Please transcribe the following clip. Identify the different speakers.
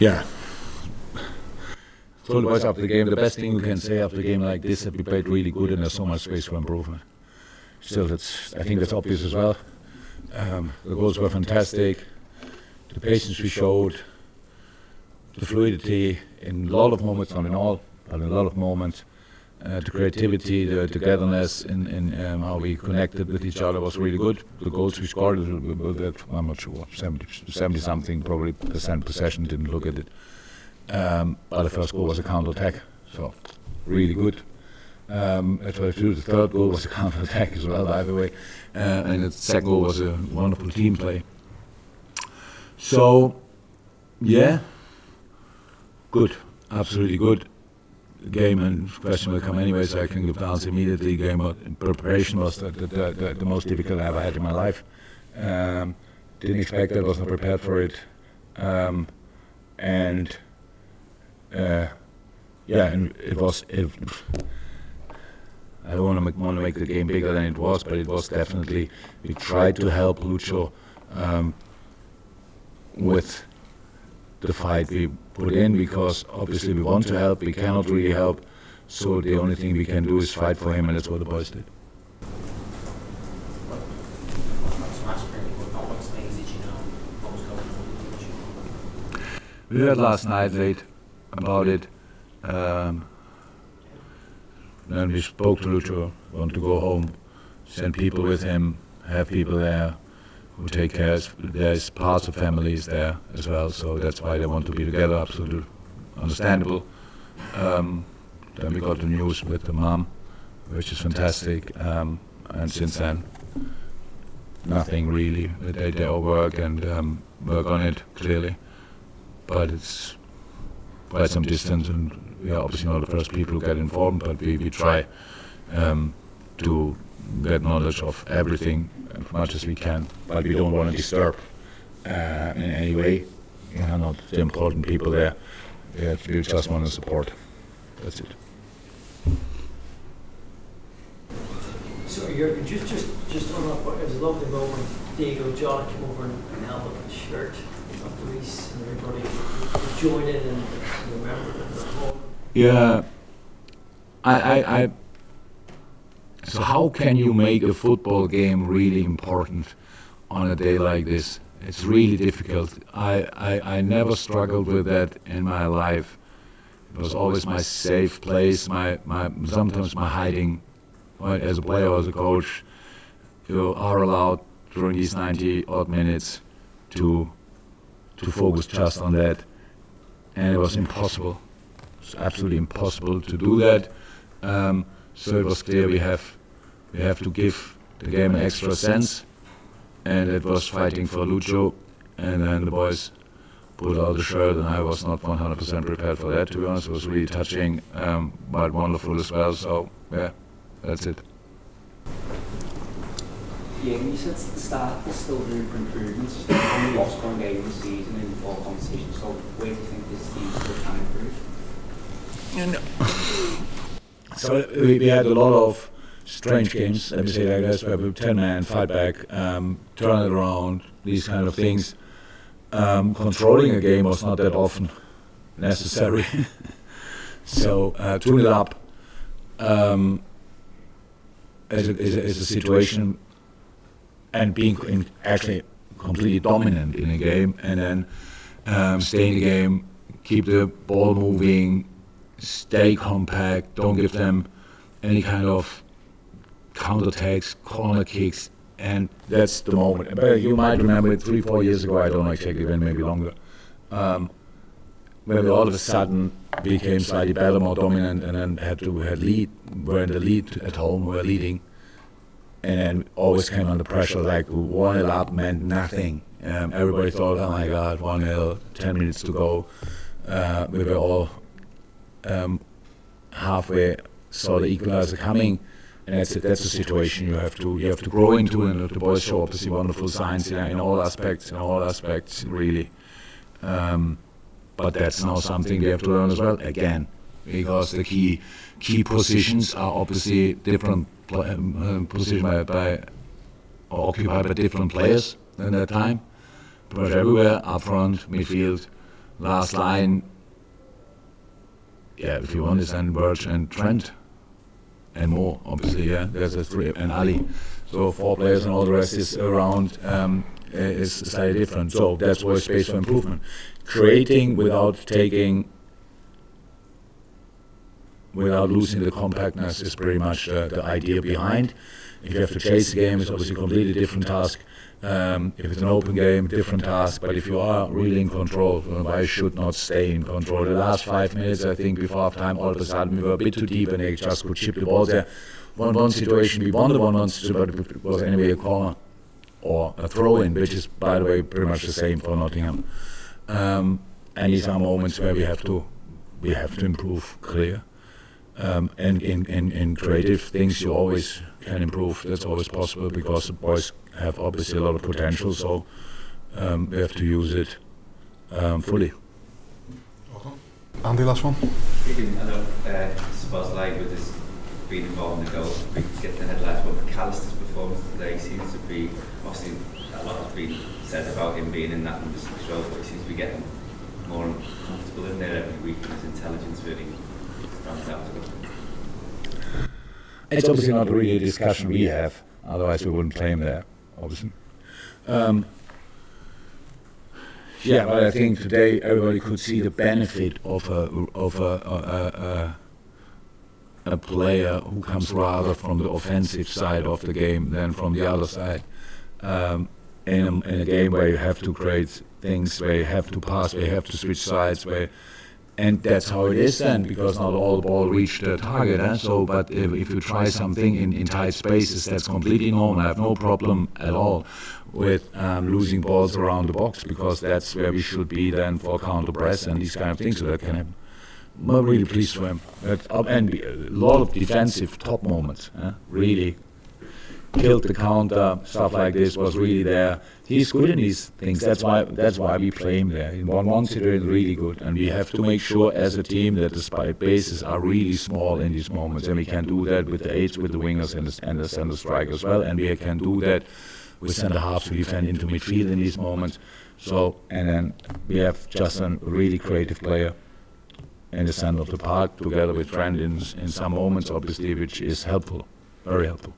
Speaker 1: Yeah. Told the boys after the game, the best thing you can say after a game like this, that we played really good and there's so much space for improvement. Still, I think that's obvious as well. The goals were fantastic. The patience we showed, the fluidity in a lot of moments, not in all, but in a lot of moments. The creativity, the togetherness in how we connected with each other was really good. The goals we scored, I'm not sure, 70-something probably percent possession, didn't look at it. But the first goal was a counter-attack, so really good. The third goal was a counter-attack as well, by the way. And the second goal was a wonderful team play. So, yeah, good, absolutely good. The game and question will come anyway, so I can give the answer immediately. Game preparation was the most difficult I ever had in my life. Didn't expect it, was not prepared for it. And it was. I don't want to make the game bigger than it was, but it was definitely. We tried to help Lucho with the fight we put in, because obviously we want to help, we cannot really help, so the only thing we can do is fight for him, and that's what the boys did. We heard last night late about it, then we spoke to Lucho, want to go home, send people with him, have people there who take care. There's parts of families there as well, so that's why they want to be together, absolutely understandable. Then we got the news with the mom, which is fantastic, and since then, nothing really. They all work and work on it, clearly, but it's quite some distance, and we are obviously not the first people who get informed, but we try to get knowledge of everything as much as we can, but we don't want to disturb in any way. Not the important people there. We just want to support. That's it.
Speaker 2: So Jurgen, just on that, it was a lovely moment. Diego, John came over and held up his shirt of Luis, and everybody joined in and remembered it.
Speaker 1: Yeah, So how can you make a football game really important on a day like this? It's really difficult. I never struggled with that in my life. It was always my safe place, sometimes my hiding point as a player or as a coach. You are allowed during these 90 odd minutes to focus just on that. And it was impossible. It's absolutely impossible to do that. So it was clear we have to give the game an extra sense, and it was fighting for Lucho, and then the boys pulled out the shirt, and I was not 100% prepared for that, to be honest. It was really touching, but wonderful as well, so yeah, that's it.
Speaker 3: Yeah, you said at the start there's still room for improvements. Only lost one game this season in all competitions, so where do you think this team still can improve?
Speaker 1: So we had a lot of strange games, let me say like this, where we 10-man, fight back, turn it around, these kind of things. Controlling a game was not that often necessary. So tune it up as a situation, and being actually completely dominant in a game, and then stay in the game, keep the ball moving, stay compact, don't give them any kind of counterattacks, corner kicks, and that's the moment. But you might remember it 3-4 years ago, I don't know exactly when, maybe longer, when we all of a sudden became slightly better, more dominant, and then were in the lead at home, were leading, and then always came under pressure, like 1-0 up meant nothing. Everybody thought, oh my God, 1-0, 10 minutes to go. We were all halfway, saw the equalizer coming, and that's a situation you have to grow into, and the boys show obviously wonderful signs in all aspects really. But that's now something we have to learn as well, again, because the key positions are obviously different positions occupied by different players in that time. Pretty much everywhere, up front, midfield, last line, yeah, if you want, is then Birch and Trent and more, obviously, yeah. There's a three, and Ali. So 4 players and all the rest is around, is slightly different. So that's where space for improvement. Creating without losing the compactness is pretty much the idea behind. If you have to chase the game, it's obviously a completely different task. If it's an open game, different task. But if you are really in control, I should not stay in control. The last 5 minutes, I think, before half time, all of a sudden we were a bit too deep and they just could chip the ball there. 1-1 situation, we won the 1-1 situation, but it was anyway a corner or a throw-in, which is, by the way, pretty much the same for Nottingham. And these are moments where we have to improve, clear. And in creative things, you always can improve. That's always possible because the boys have obviously a lot of potential. So we have to use it fully.
Speaker 4: Andy, last one.
Speaker 5: I know, suppose like with this being involved in the goal, we get the headlines, but McAllister's performance today seems to be, obviously a lot has been said about him being in that number 6 role, but he seems to be getting more comfortable in there every week, and his intelligence really stands out to them.
Speaker 1: It's obviously not really a discussion we have, otherwise we wouldn't play him there, obviously. Yeah, but I think today everybody could see the benefit of a player who comes rather from the offensive side of the game than from the other side. In a game where you have to create things, where you have to pass, where you have to switch sides, and that's how it is then, because not all the ball reached the target. So, but if you try something in tight spaces, that's completely normal. I have no problem at all with losing balls around the box, because that's where we should be then for counter press and these kind of things. So that can happen. I'm really pleased for him. And a lot of defensive top moments. Really killed the counter, stuff like this was really there. He's good in these things. That's why we play him there. In 1-1 situation, really good. And we have to make sure as a team that the bases are really small in these moments. And we can do that with the 8s, with the wingers and the center striker as well. And we can do that with centre halves who defend into midfield in these moments. So, and then we have just a really creative player in the center of the park, together with Trent in some moments, obviously, which is helpful, very helpful.